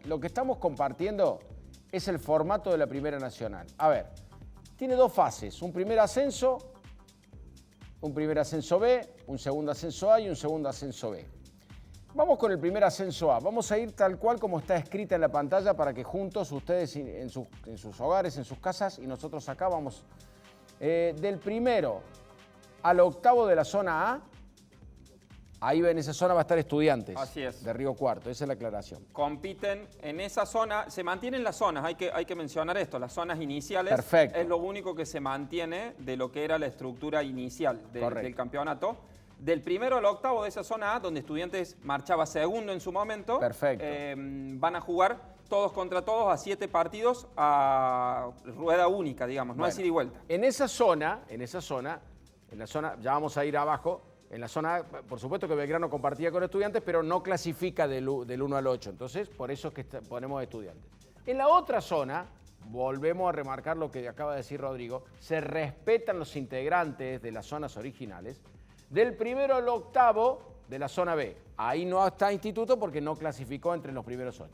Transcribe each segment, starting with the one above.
lo que estamos compartiendo es el formato de la Primera Nacional. A ver, tiene dos fases, un primer ascenso B, un segundo ascenso A y un segundo ascenso B. Vamos con el primer ascenso A. Vamos a ir tal cual como está escrita en la pantalla para que juntos ustedes en sus hogares, en sus casas y nosotros acá vamos del primero al octavo de la zona A. Ahí en esa zona va a estar Estudiantes. Así es. De Río Cuarto, esa es la aclaración. Compiten en esa zona, se mantienen las zonas, hay que mencionar esto, las zonas iniciales. Perfecto. Es lo único que se mantiene de lo que era la estructura inicial del campeonato. Del primero al octavo de esa zona A, donde Estudiantes marchaba segundo en su momento. Perfecto. Van a jugar todos contra todos a 7 partidos a rueda única, digamos, no es ida y vuelta. En la zona, ya vamos a ir abajo, en la zona, por supuesto que Belgrano compartía con Estudiantes, pero no clasifica del 1 al 8, entonces por eso es que ponemos Estudiantes. En la otra zona, volvemos a remarcar lo que acaba de decir Rodrigo, se respetan los integrantes de las zonas originales, del primero al octavo de la zona B. Ahí no está Instituto porque no clasificó entre los primeros 8.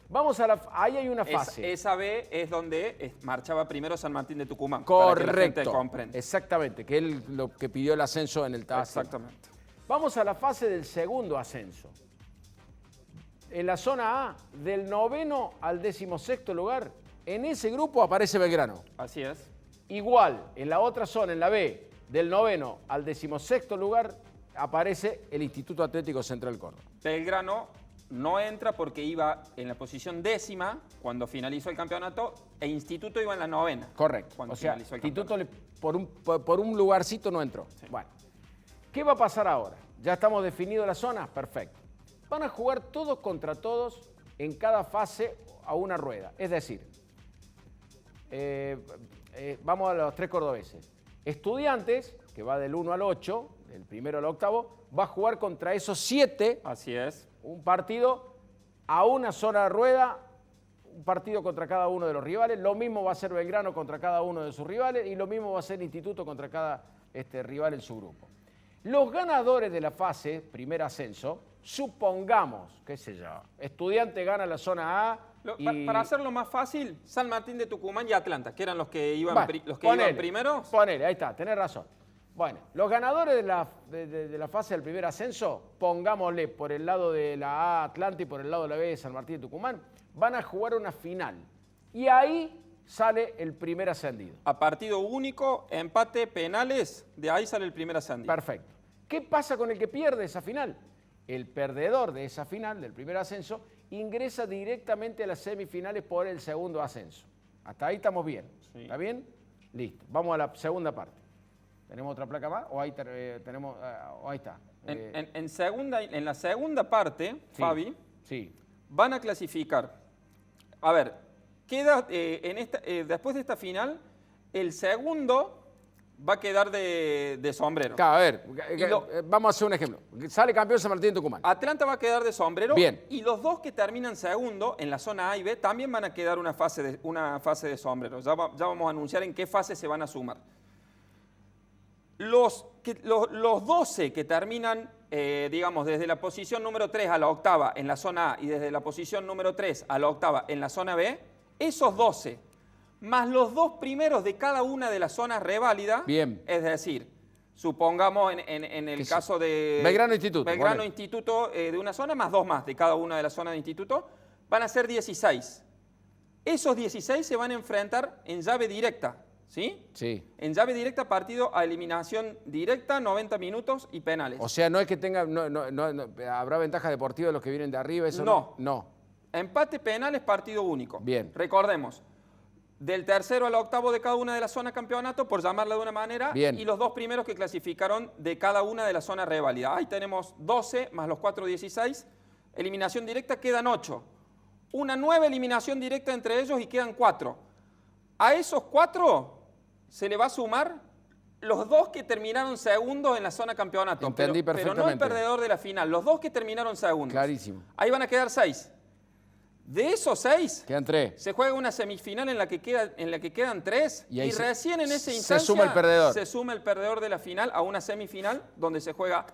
Vamos ahí hay una fase. Esa B es donde marchaba primero San Martín de Tucumán. Correcto. Para que la gente comprenda. Exactamente, que es lo que pidió el ascenso en el TAS. Exactamente. Vamos a la fase del segundo ascenso. En la zona A, del 9º al 16º lugar, en ese grupo aparece Belgrano. Así es. Igual, en la otra zona, en la B, del 9º al 16º lugar, aparece el Instituto Atlético Central Córdoba. Belgrano no entra porque iba en la posición 10ª cuando finalizó el campeonato e Instituto iba en la 9ª. Correcto. Cuando o sea, finalizó el Instituto campeonato. por un lugarcito no entró. Sí. Bueno, ¿qué va a pasar ahora? ¿Ya estamos definidos las zonas? Perfecto. Van a jugar todos contra todos en cada fase a una rueda. Es decir, vamos a los 3 cordobeses. Estudiantes, que va del 1 al 8, del primero al octavo, va a jugar contra esos 7. Así es. Un partido a una sola rueda, un partido contra cada uno de los rivales. Lo mismo va a ser Belgrano contra cada uno de sus rivales y lo mismo va a ser Instituto contra cada rival en su grupo. Los ganadores de la fase, primer ascenso, supongamos, qué sé yo, Estudiante gana la zona A y... Para hacerlo más fácil, San Martín de Tucumán y Atlanta, que eran los que iban, iban primeros. Ponele, ahí está, tenés razón. Bueno, los ganadores de la fase del primer ascenso, pongámosle por el lado de la A Atlanta y por el lado de la B de San Martín de Tucumán, van a jugar una final. Y ahí sale el primer ascendido. A partido único, empate, penales, de ahí sale el primer ascendido. Perfecto. ¿Qué pasa con el que pierde esa final? El perdedor de esa final, del primer ascenso, ingresa directamente a las semifinales por el segundo ascenso. Hasta ahí estamos bien. Sí. ¿Está bien? Listo. Vamos a la segunda parte. ¿Tenemos otra placa más? ¿O ahí tenemos? Ahí está. En la segunda parte, sí, Fabi, sí, van a clasificar. A ver, queda después de esta final, el segundo va a quedar de sombrero. Claro, a ver, vamos a hacer un ejemplo. Sale campeón San Martín de Tucumán. Atlanta va a quedar de sombrero. Bien. Y los dos que terminan segundo en la zona A y B también van a quedar una fase de sombrero. Ya vamos a anunciar en qué fase se van a sumar. Los 12 que terminan, digamos, desde la posición número 3 a la octava en la zona A y desde la posición número 3 a la octava en la zona B, esos 12, más los 2 primeros de cada una de las zonas reválida, bien, es decir, supongamos en el caso de Belgrano Instituto, Belgrano Instituto de una zona, más 2 más de cada una de las zonas de Instituto, van a ser 16. Esos 16 se van a enfrentar en llave directa. ¿Sí? Sí. En llave directa, partido a eliminación directa, 90 minutos y penales. O sea, no es que tenga, habrá ventaja deportiva de los que vienen de arriba, eso no. No. Empate, penales, partido único. Bien. Recordemos, del tercero al octavo de cada una de las zonas campeonato, por llamarla de una manera, bien, y los 2 primeros que clasificaron de cada una de las zonas reválida. Ahí tenemos 12 más los 4, 16. Eliminación directa, quedan 8. Una nueva eliminación directa entre ellos y quedan 4. A esos 4... se le va a sumar los 2 que terminaron segundos en la zona campeonato. Entendí perfectamente. Pero no el perdedor de la final, los 2 que terminaron segundos. Clarísimo. Ahí van a quedar 6. De esos 6, quedan 3. Se juega una semifinal en la que quedan 3 y recién en ese instante se suma el perdedor. Se suma el perdedor de la final a una semifinal donde se juega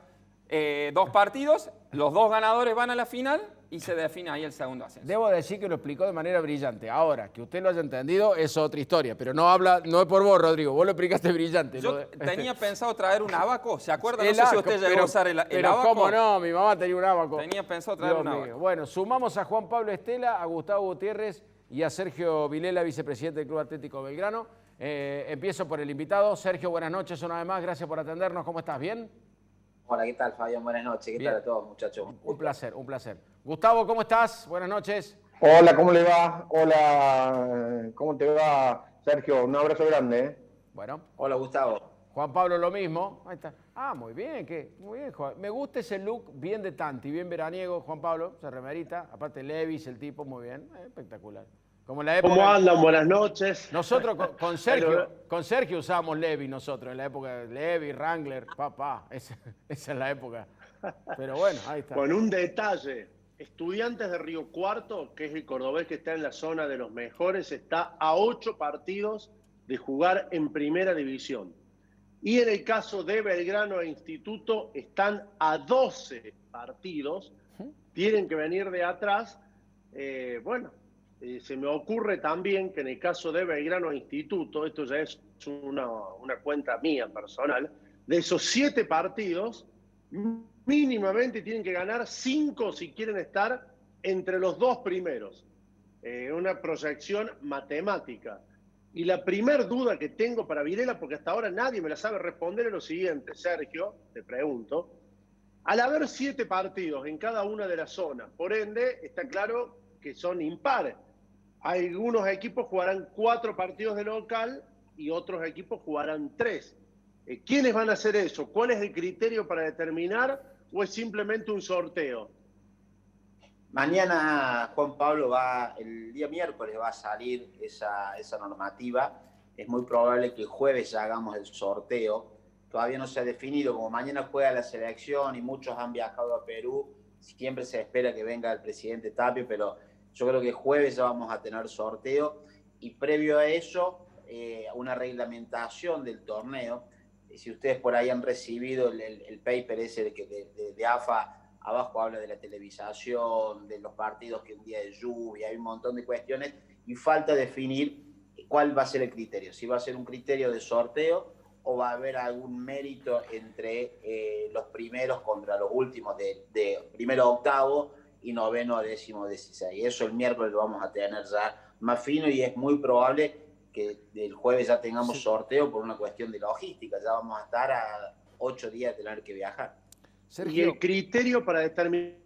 2 partidos, los 2 ganadores van a la final y se define ahí el segundo ascenso. Debo decir que lo explicó de manera brillante. Ahora, que usted lo haya entendido es otra historia, pero no es por vos, Rodrigo, vos lo explicaste brillante. Yo tenía pensado traer un abaco, ¿se acuerda? No El sé si abaco, usted llegó a usar el pero abaco. cómo no, mi mamá tenía un abaco. Tenía pensado traer Dios un mío. abaco. Bueno, sumamos a Juan Pablo Estela, a Gustavo Gutiérrez y a Sergio Vilela, vicepresidente del Club Atlético Belgrano. Empiezo por el invitado. Sergio, buenas noches una vez más, gracias por atendernos. ¿Cómo estás? ¿Bien? Hola, ¿qué tal, Fabián? Buenas noches. ¿Qué Bien. tal a todos, muchachos? Un placer, un placer. Gustavo, ¿cómo estás? Buenas noches. Hola, ¿cómo le va? Hola, ¿cómo te va, Sergio? Un abrazo grande, ¿eh? Bueno, Hola, Gustavo. Juan Pablo lo mismo. Ahí está. Ah, muy bien, muy bien, Juan. Me gusta ese look bien de Tanti, bien veraniego, Juan Pablo, esa remerita. Aparte Levis, el tipo, muy bien. Espectacular. Como en la época. ¿Cómo andan? Buenas noches. Nosotros con Sergio usábamos Levi nosotros, en la época de Levi, Wrangler, esa es la época. Pero bueno, ahí está. Con un detalle, Estudiantes de Río Cuarto, que es el cordobés que está en la zona de los mejores, está a 8 partidos de jugar en primera división. Y en el caso de Belgrano e Instituto, están a 12 partidos, tienen que venir de atrás. Se me ocurre también que en el caso de Belgrano e Instituto, esto ya es una cuenta mía personal, de esos 7 partidos, mínimamente tienen que ganar 5 si quieren estar entre los 2 primeros. Una proyección matemática. Y la primer duda que tengo para Vilela, porque hasta ahora nadie me la sabe responder, es lo siguiente. Sergio, te pregunto, al haber 7 partidos en cada una de las zonas, por ende, está claro que son impares. Algunos equipos jugarán 4 partidos de local y otros equipos jugarán 3. ¿Quiénes van a hacer eso? ¿Cuál es el criterio para determinar o es simplemente un sorteo? Mañana, Juan Pablo, el día miércoles va a salir esa normativa. Es muy probable que el jueves ya hagamos el sorteo. Todavía no se ha definido. Como mañana juega la selección y muchos han viajado a Perú, siempre se espera que venga el presidente Tapia, pero yo creo que el jueves ya vamos a tener sorteo. Y previo a eso, una reglamentación del torneo. Si ustedes por ahí han recibido el paper ese de AFA, abajo habla de la televisación, de los partidos que un día de lluvia, hay un montón de cuestiones y falta definir cuál va a ser el criterio. Si va a ser un criterio de sorteo o va a haber algún mérito entre los primeros contra los últimos de primero a octavo y noveno a décimo 16. Eso el miércoles lo vamos a tener ya más fino y es muy probable que el jueves ya tengamos sorteo por una cuestión de logística. Ya vamos a estar a 8 días de tener que viajar. Sergio. Y el criterio para determinar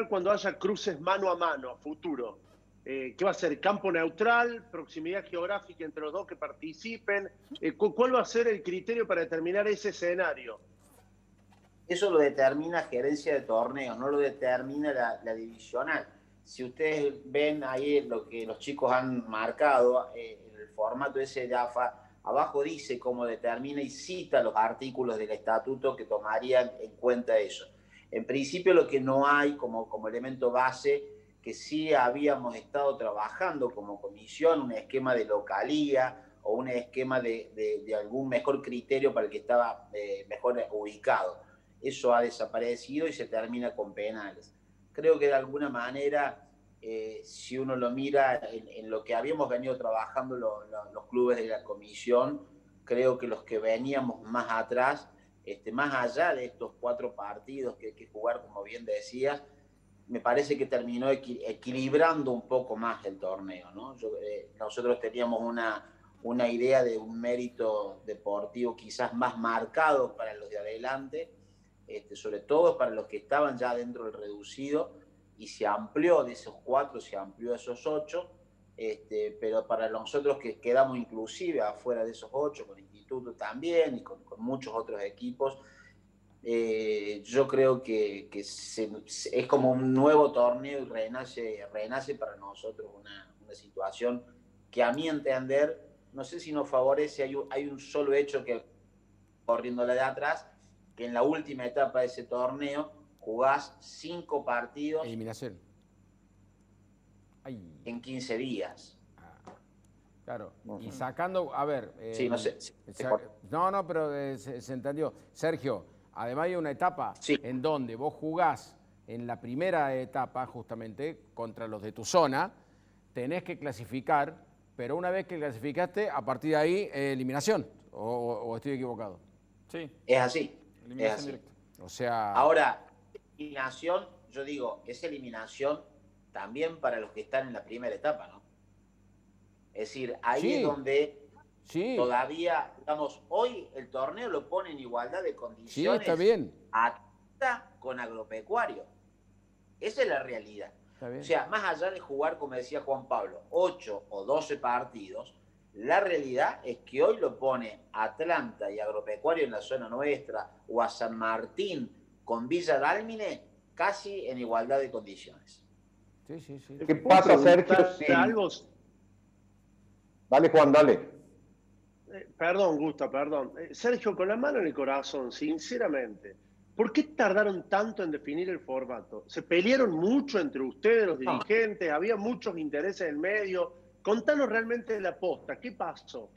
cuando haya cruces mano a mano, futuro. ¿Qué va a ser? ¿Campo neutral? ¿Proximidad geográfica entre los dos que participen? ¿Cuál va a ser el criterio para determinar ese escenario? Eso lo determina gerencia de torneos, no lo determina la divisional. Si ustedes ven ahí lo que los chicos han marcado, en el formato ese de AFA, abajo dice cómo determina y cita los artículos del estatuto que tomarían en cuenta eso. En principio lo que no hay como elemento base, que sí habíamos estado trabajando como comisión, un esquema de localía o un esquema de algún mejor criterio para el que estaba mejor ubicado. Eso ha desaparecido y se termina con penales. Creo que de alguna manera, si uno lo mira en lo que habíamos venido trabajando los clubes de la comisión, creo que los que veníamos más atrás, más allá de estos 4 partidos que hay que jugar, como bien decías, me parece que terminó equilibrando un poco más el torneo, ¿no? Nosotros teníamos una idea de un mérito deportivo quizás más marcado para los de adelante, sobre todo para los que estaban ya dentro del reducido, y se amplió de esos 4, se amplió a esos 8, pero para nosotros que quedamos inclusive afuera de esos 8, con Instituto también y con muchos otros equipos, yo creo que es como un nuevo torneo y renace para nosotros una situación que a mi entender, no sé si nos favorece, hay un solo hecho que corriéndole de atrás, que en la última etapa de ese torneo jugás 5 partidos Eliminación. en 15 días. Claro, y sacando, a ver... sí, no sé. No, pero se entendió. Sergio, Además hay una etapa Sí. en donde vos jugás en la primera etapa justamente contra los de tu zona, tenés que clasificar, pero una vez que clasificaste, a partir de ahí, eliminación. ¿O estoy equivocado? Sí, Es así. Es eliminación así. directa. O sea... Ahora, eliminación, yo digo, es eliminación también para los que están en la primera etapa, ¿no? Es decir, ahí Sí. es donde Sí, todavía, digamos, hoy el torneo lo pone en igualdad de sí, condiciones está bien. Atlanta con Agropecuario. Esa es la realidad. Está bien. O sea, más allá de jugar, como decía Juan Pablo, 8 o 12 partidos, la realidad es que hoy lo pone Atlanta y Agropecuario en la zona nuestra, o a San Martín con Villa Dálmine, casi en igualdad de condiciones. Sí, sí, sí. ¿Qué ¿Puedo pasa, Sergio? preguntar Si... algo? Dale, Juan, dale. Perdón, Gusta, perdón. Sergio, con la mano en el corazón, sinceramente, ¿por qué tardaron tanto en definir el formato? ¿Se pelearon mucho entre ustedes, los dirigentes? ¿Había muchos intereses en el medio? Contanos realmente la posta, ¿qué pasó?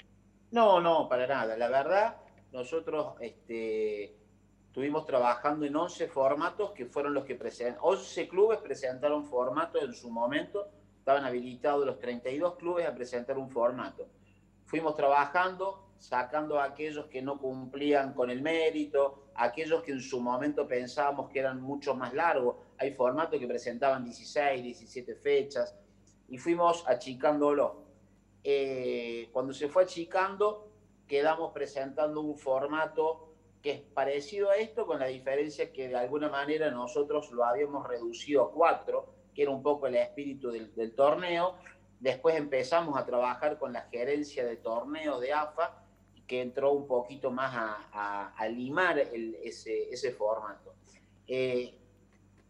No, para nada. La verdad, nosotros estuvimos trabajando en 11 formatos que fueron los que presentaron. 11 clubes presentaron formatos en su momento. Estaban habilitados los 32 clubes a presentar un formato. Fuimos trabajando, sacando a aquellos que no cumplían con el mérito, aquellos que en su momento pensábamos que eran mucho más largos. Hay formatos que presentaban 16, 17 fechas y fuimos achicándolo. Cuando se fue achicando, quedamos presentando un formato que es parecido a esto, con la diferencia que de alguna manera nosotros lo habíamos reducido a 4, que era un poco el espíritu del torneo. Después empezamos a trabajar con la gerencia de torneo de AFA, que entró un poquito más a limar ese formato.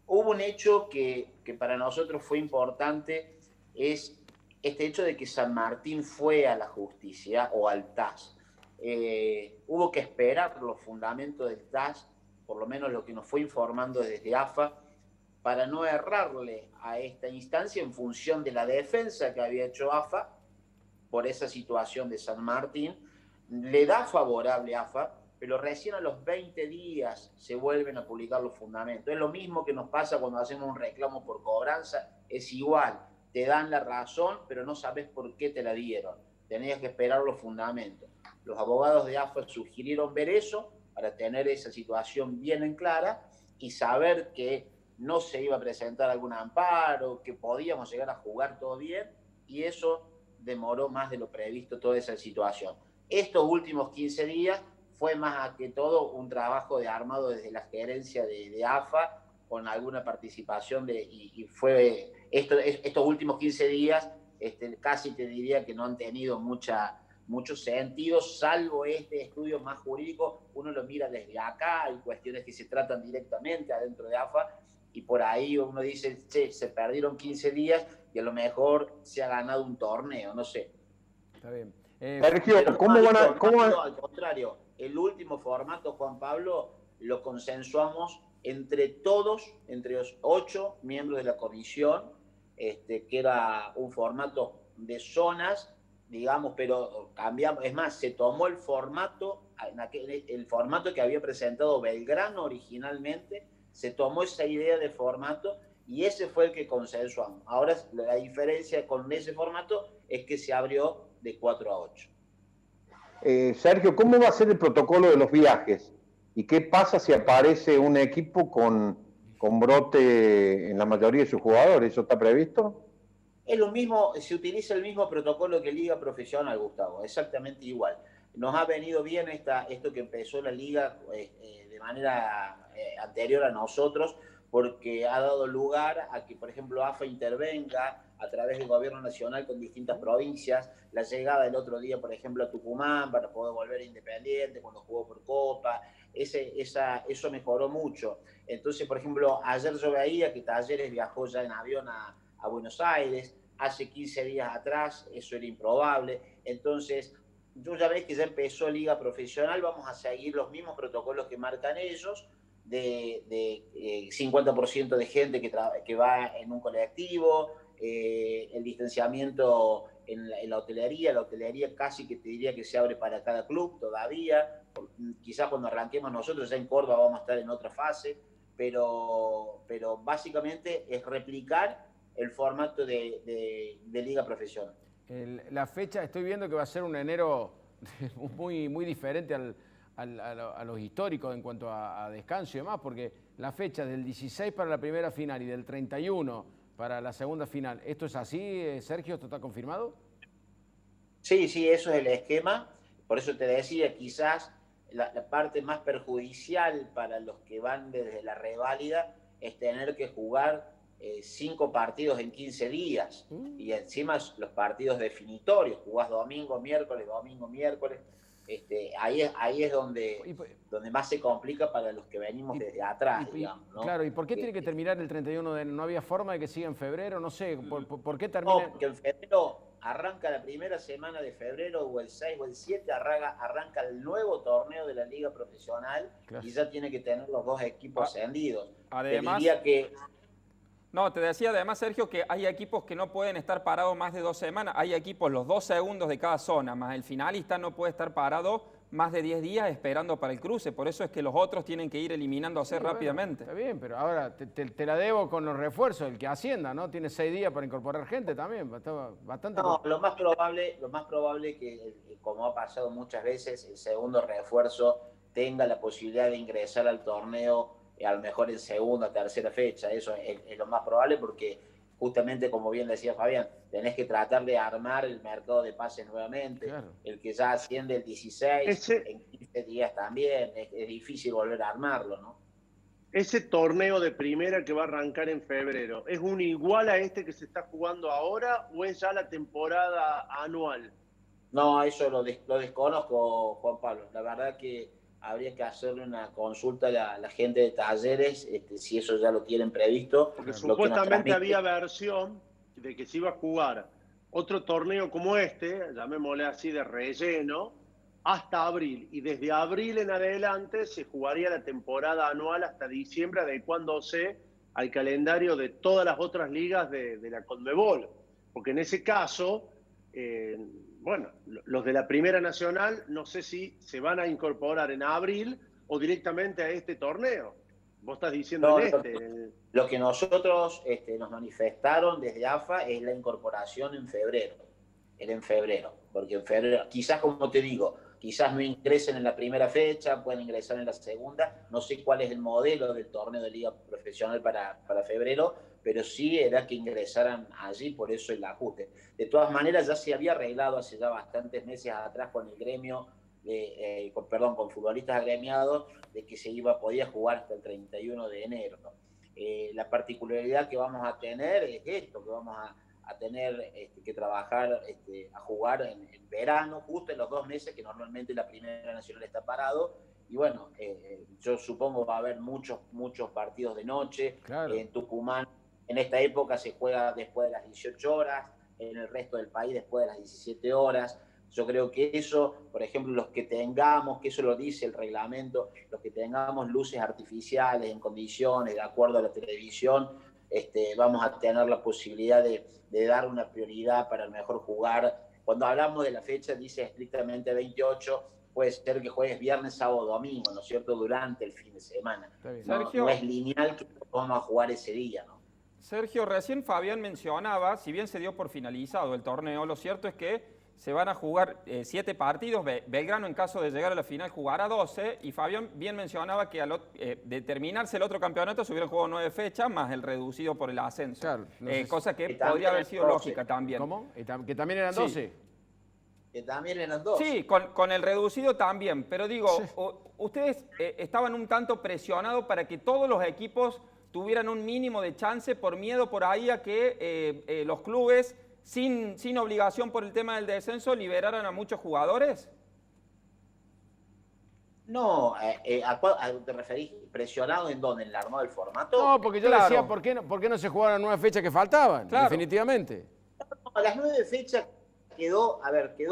Hubo un hecho que para nosotros fue importante, es este hecho de que San Martín fue a la justicia o al TAS. Hubo que esperar los fundamentos del TAS, por lo menos lo que nos fue informando desde AFA, para no errarle a esta instancia en función de la defensa que había hecho AFA por esa situación de San Martín. Le da favorable a AFA, pero recién a los 20 días se vuelven a publicar los fundamentos. Es lo mismo que nos pasa cuando hacemos un reclamo por cobranza, es igual, te dan la razón, pero no sabes por qué te la dieron. Tenías que esperar los fundamentos. Los abogados de AFA sugirieron ver eso para tener esa situación bien en clara y saber que no se iba a presentar algún amparo, que podíamos llegar a jugar todo bien, y eso demoró más de lo previsto toda esa situación. Estos últimos 15 días fue más que todo un trabajo de armado desde la gerencia de AFA, con alguna participación y fue estos últimos 15 días casi te diría que no han tenido mucho sentido, salvo este estudio más jurídico. Uno lo mira desde acá, hay cuestiones que se tratan directamente adentro de AFA, y por ahí uno dice, che, se perdieron 15 días y a lo mejor se ha ganado un torneo, no sé. Está bien. Sergio, Pero ¿cómo van a...? al contrario, el último formato, Juan Pablo, lo consensuamos entre todos, entre los 8 miembros de la comisión, que era un formato de zonas, digamos, pero cambiamos. Es más, se tomó el formato que había presentado Belgrano originalmente, se tomó esa idea de formato y ese fue el que consensuamos. Ahora la diferencia con ese formato es que se abrió de 4 a 8. Sergio, ¿cómo va a ser el protocolo de los viajes? ¿Y qué pasa si aparece un equipo con brote en la mayoría de sus jugadores? ¿Eso está previsto? Es lo mismo, se utiliza el mismo protocolo que Liga Profesional, Gustavo, exactamente igual. Nos ha venido bien esto que empezó la Liga de manera anterior a nosotros, porque ha dado lugar a que, por ejemplo, AFA intervenga a través del gobierno nacional con distintas provincias. La llegada el otro día, por ejemplo, a Tucumán para poder volver a Independiente cuando jugó por Copa, eso mejoró mucho. Entonces, por ejemplo, ayer yo veía que Talleres viajó ya en avión a Buenos Aires, hace 15 días atrás eso era improbable. Entonces, yo ya ves que ya empezó Liga Profesional, vamos a seguir los mismos protocolos que marcan ellos, de 50% de gente que va en un colectivo, el distanciamiento en la hotelería casi que te diría que se abre para cada club todavía, quizás cuando arranquemos nosotros ya en Córdoba vamos a estar en otra fase, pero básicamente es replicar el formato de liga profesional. La fecha, estoy viendo que va a ser un enero muy diferente a los históricos en cuanto a descanso y demás, porque la fecha del 16 para la primera final y del 31 para la segunda final, ¿esto es así, Sergio? ¿Esto está confirmado? Sí, eso es el esquema. Por eso te decía, quizás la parte más perjudicial para los que van desde la reválida es tener que jugar 5 partidos en 15 días. Y encima los partidos definitorios. Jugás domingo, miércoles. Ahí es donde más se complica para los que venimos desde atrás, digamos, ¿no? Claro, ¿y por qué tiene que terminar el 31 de enero? ¿No había forma de que siga en febrero? No sé, ¿por qué termina? No, porque en febrero arranca la primera semana de febrero, o el 6 o el 7, arranca el nuevo torneo de la Liga Profesional, claro. Y ya tiene que tener los 2 equipos ascendidos. Además, te diría que... No, te decía además, Sergio, que hay equipos que no pueden estar parados más de 2 semanas. Hay equipos, los 2 segundos de cada zona, más el finalista no puede estar parado más de 10 días esperando para el cruce. Por eso es que los otros tienen que ir eliminándose rápidamente. Está bien, pero ahora te la debo con los refuerzos. El que ascienda, ¿no? Tiene 6 días para incorporar gente también. Bastante. No, lo más probable que, como ha pasado muchas veces, el segundo refuerzo tenga la posibilidad de ingresar al torneo a lo mejor en segunda o tercera fecha. Eso es lo más probable, porque justamente, como bien decía Fabián, tenés que tratar de armar el mercado de pases nuevamente. Claro. El que ya asciende el 16, en 15 días también, es difícil volver a armarlo, ¿no? Ese torneo de primera que va a arrancar en febrero, ¿es un igual a este que se está jugando ahora o es ya la temporada anual? No, eso lo desconozco, Juan Pablo. La verdad que habría que hacerle una consulta a la gente de Talleres, si eso ya lo tienen previsto. Porque supuestamente había versión de que se iba a jugar otro torneo como este, llamémosle así, de relleno, hasta abril. Y desde abril en adelante se jugaría la temporada anual hasta diciembre, adecuándose al calendario de todas las otras ligas de la Conmebol. Porque en ese caso... bueno, los de la Primera Nacional no sé si se van a incorporar en abril o directamente a este torneo. Vos estás diciendo no, en Lo que nosotros nos manifestaron desde AFA es la incorporación en febrero. Era en febrero, porque en febrero, quizás, como te digo, quizás no ingresen en la primera fecha, pueden ingresar en la segunda. No sé cuál es el modelo del torneo de Liga Profesional para febrero, pero sí era que ingresaran allí, por eso el ajuste. De todas maneras, ya se había arreglado hace ya bastantes meses atrás con el gremio, con futbolistas agremiados, de que podía jugar hasta el 31 de enero. La particularidad que vamos a tener es esto, que vamos a tener que trabajar, a jugar en verano, justo en los 2 meses que normalmente la Primera Nacional está parado. Y bueno, yo supongo va a haber muchos partidos de noche. Claro. En Tucumán, en esta época se juega después de las 18 horas, en el resto del país después de las 17 horas. Yo creo que eso, por ejemplo, los que tengamos, que eso lo dice el reglamento, los que tengamos luces artificiales en condiciones, de acuerdo a la televisión, vamos a tener la posibilidad de dar una prioridad para el mejor jugar. Cuando hablamos de la fecha, dice estrictamente 28, puede ser que juegues viernes, sábado, domingo, ¿no es cierto?, durante el fin de semana. No es lineal que vamos a jugar ese día, ¿no? Sergio, recién Fabián mencionaba, si bien se dio por finalizado el torneo, lo cierto es que se van a jugar 7 partidos. Belgrano, en caso de llegar a la final, jugará 12. Y Fabián bien mencionaba que de terminarse el otro campeonato se hubieran jugado 9 fechas, más el reducido por el ascenso. Claro, cosa que podría haber sido 12. Lógica también. ¿Cómo? ¿Que también eran 12? Sí. Que también eran 12. Sí, con el reducido también. Pero digo, sí. Ustedes estaban un tanto presionados para que todos los equipos tuvieran un mínimo de chance, por miedo por ahí a que los clubes, sin obligación por el tema del descenso, liberaran a muchos jugadores. No, ¿a te referís presionado en dónde? ¿En el armado del formato? No, porque yo decía, ¿por qué no se jugaron las 9 fechas que faltaban? Claro. Definitivamente. No, las 9 fechas quedó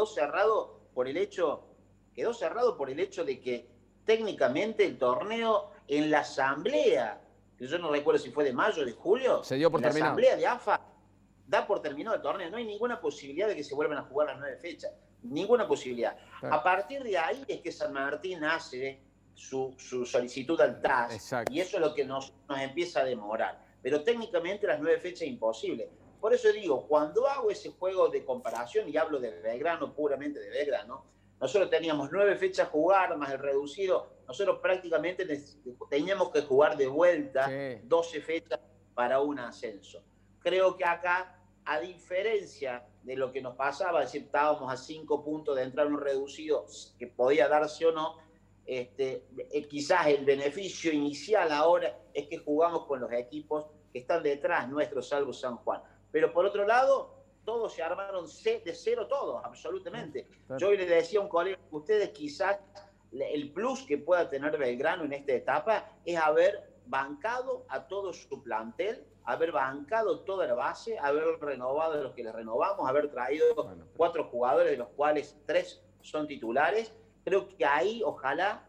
cerrado por el hecho de que técnicamente el torneo en la asamblea, que yo no recuerdo si fue de mayo o de julio, se dio por terminado. La asamblea de AFA da por terminado el torneo. No hay ninguna posibilidad de que se vuelvan a jugar las 9 fechas. Ninguna posibilidad. Claro. A partir de ahí es que San Martín hace su solicitud al TAS. Exacto. Y eso es lo que nos empieza a demorar. Pero técnicamente las 9 fechas es imposible. Por eso digo, cuando hago ese juego de comparación, y hablo de Belgrano, puramente de Belgrano, nosotros teníamos 9 fechas a jugar, más el reducido. Nosotros prácticamente teníamos que jugar de vuelta 12 fechas para un ascenso. Creo que acá, a diferencia de lo que nos pasaba, es decir, estábamos a 5 puntos de entrar en un reducido que podía darse o no, quizás el beneficio inicial ahora es que jugamos con los equipos que están detrás nuestro, salvo San Juan. Pero por otro lado, todos se armaron de cero, todos, absolutamente. Yo le decía a un colega, ustedes quizás el plus que pueda tener Belgrano en esta etapa es haber bancado a todo su plantel, haber bancado toda la base, haber renovado a los que les renovamos, haber traído 4 jugadores, de los cuales 3 son titulares. Creo que ahí, ojalá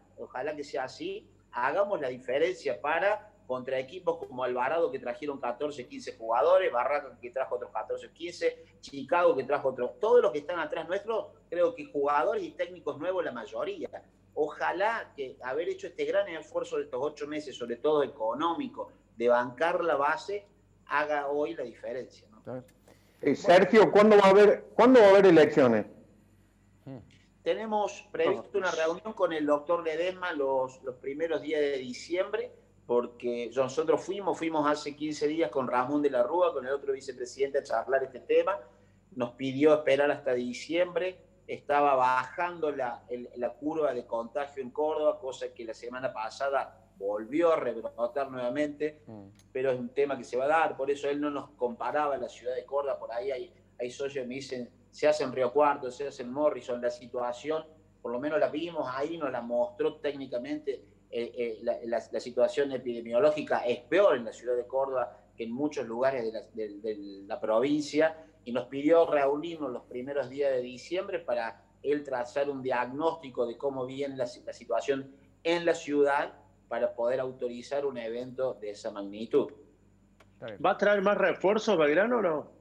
que sea así, hagamos la diferencia contra equipos como Alvarado, que trajeron 14, 15 jugadores, Barraca, que trajo otros 14, 15, Chicago, que trajo otros. Todos los que están atrás nuestros, creo que jugadores y técnicos nuevos la mayoría. Ojalá que haber hecho este gran esfuerzo de estos 8 meses, sobre todo económico, de bancar la base, haga hoy la diferencia, ¿no? Sergio, ¿cuándo va a haber elecciones? Tenemos previsto una reunión con el doctor Ledesma los primeros días de diciembre, porque nosotros fuimos hace 15 días con Ramón de la Rúa, con el otro vicepresidente, a charlar este tema. Nos pidió esperar hasta diciembre. Estaba bajando la curva de contagio en Córdoba, cosa que la semana pasada volvió a rebrotar nuevamente, pero es un tema que se va a dar. Por eso él no nos comparaba a la ciudad de Córdoba. Por ahí hay socios que me dicen, se hace en Río Cuarto, se hace en Morrison. La situación, por lo menos la vimos ahí, nos la mostró técnicamente. La situación epidemiológica es peor en la ciudad de Córdoba que en muchos lugares de la provincia, y nos pidió reunirnos los primeros días de diciembre para él trazar un diagnóstico de cómo viene la situación en la ciudad para poder autorizar un evento de esa magnitud. ¿Va a traer más refuerzos Belgrano o no?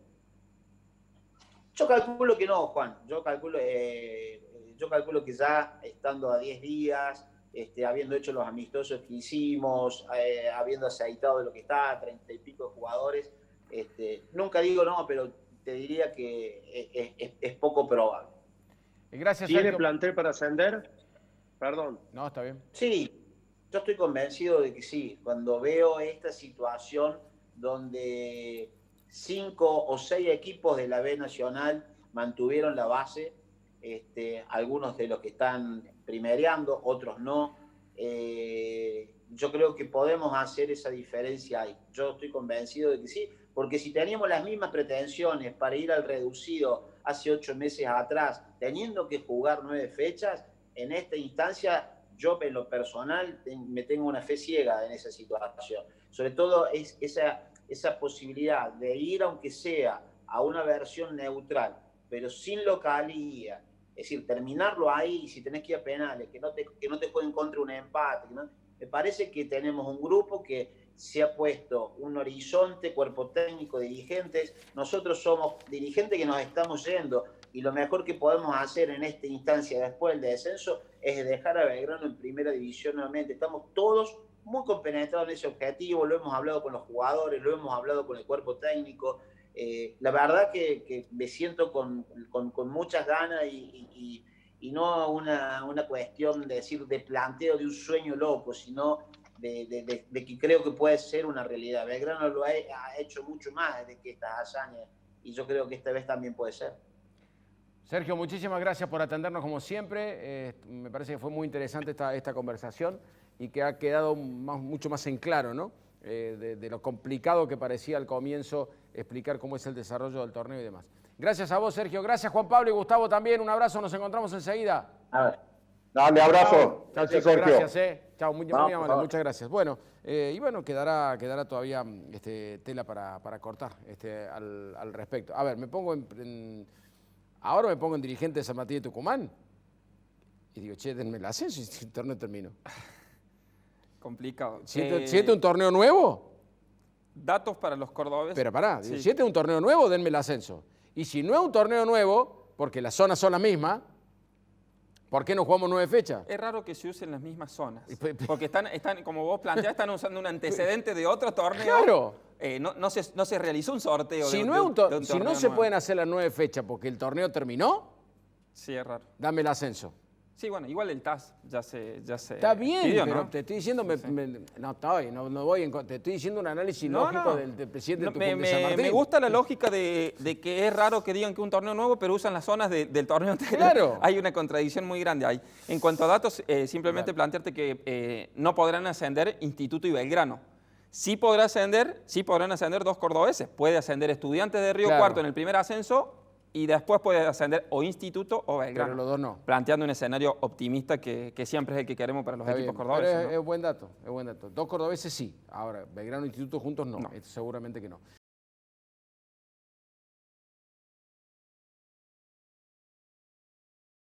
Yo calculo que no, Juan. Yo calculo que ya estando a 10 días, habiendo hecho los amistosos que hicimos, habiendo aceitado de lo que está, 30 y pico de jugadores, nunca digo no, pero te diría que es poco probable. Gracias, ¿Tiene Sergio. plantel para ascender? Perdón. No, está bien. Sí, yo estoy convencido de que sí. Cuando veo esta situación donde 5 o 6 equipos de la B Nacional mantuvieron la base, algunos de los que están primereando, otros no. Yo creo que podemos hacer esa diferencia ahí. Yo estoy convencido de que sí, porque si teníamos las mismas pretensiones para ir al reducido hace 8 meses atrás, teniendo que jugar 9 fechas, en esta instancia yo en lo personal me tengo una fe ciega en esa situación. Sobre todo es esa posibilidad de ir, aunque sea a una versión neutral, pero sin localía. Es decir, terminarlo ahí, y si tenés que ir a penales, que no te jueguen contra un empate. ¿No? Me parece que tenemos un grupo que se ha puesto un horizonte, cuerpo técnico, dirigentes. Nosotros somos dirigentes que nos estamos yendo, y lo mejor que podemos hacer en esta instancia después del descenso es dejar a Belgrano en primera división nuevamente. Estamos todos muy compenetrados en ese objetivo, lo hemos hablado con los jugadores, lo hemos hablado con el cuerpo técnico. La verdad que me siento con muchas ganas y no una cuestión de decir de planteo de un sueño loco, sino de que creo que puede ser una realidad. Belgrano lo ha hecho mucho más de que estas hazañas, y yo creo que esta vez también puede ser. Sergio, muchísimas gracias por atendernos como siempre. Me parece que fue muy interesante esta conversación y que ha quedado mucho más en claro, ¿no? De lo complicado que parecía al comienzo explicar cómo es el desarrollo del torneo y demás. Gracias a vos, Sergio. Gracias, Juan Pablo y Gustavo también. Un abrazo, nos encontramos enseguida. A ver. Dale, abrazo. Chao, chicos, Sergio. gracias. Chao, muy amable, muchas gracias. Bueno, y bueno, quedará todavía tela para cortar al respecto. A ver, ahora me pongo en dirigente de San Martín de Tucumán y digo, che, denme el ascenso y el torneo terminó. Complicado. ¿Siete un torneo nuevo? Datos para los cordobeses. Pero pará, Sí. si este es un torneo nuevo, denme el ascenso. Y si no es un torneo nuevo, porque las zonas son las mismas, ¿por qué no jugamos 9 fechas? Es raro que se usen las mismas zonas. pe- Porque están, como vos planteás, están usando un antecedente de otro torneo. Claro. No se realizó un sorteo Si de, no, de es un- un tor- de un si no torneo se nuevo. pueden hacer las 9 fechas porque el torneo terminó, Sí, es raro. dame el ascenso. Sí, bueno, igual el TAS ya se Está bien, pidió, pero ¿no? te estoy diciendo, no voy te estoy diciendo un análisis No, lógico no. del presidente No, de Tucumán de San me Martín. gusta la lógica de que es raro que digan que un torneo nuevo, pero usan las zonas del torneo anterior. Claro. Hay una contradicción muy grande ahí. En cuanto a datos, simplemente plantearte que no podrán ascender Instituto y Belgrano. Sí podrán ascender 2 cordobeses. Puede ascender Estudiantes de Río Claro. Cuarto en el primer ascenso y después puede ascender o Instituto o Belgrano. Pero los dos no. Planteando un escenario optimista que siempre es el que queremos para los Está equipos bien, cordobeses. pero ¿no? es buen dato, es buen dato. 2 cordobeses sí, ahora Belgrano e Instituto juntos no. No. Seguramente que no.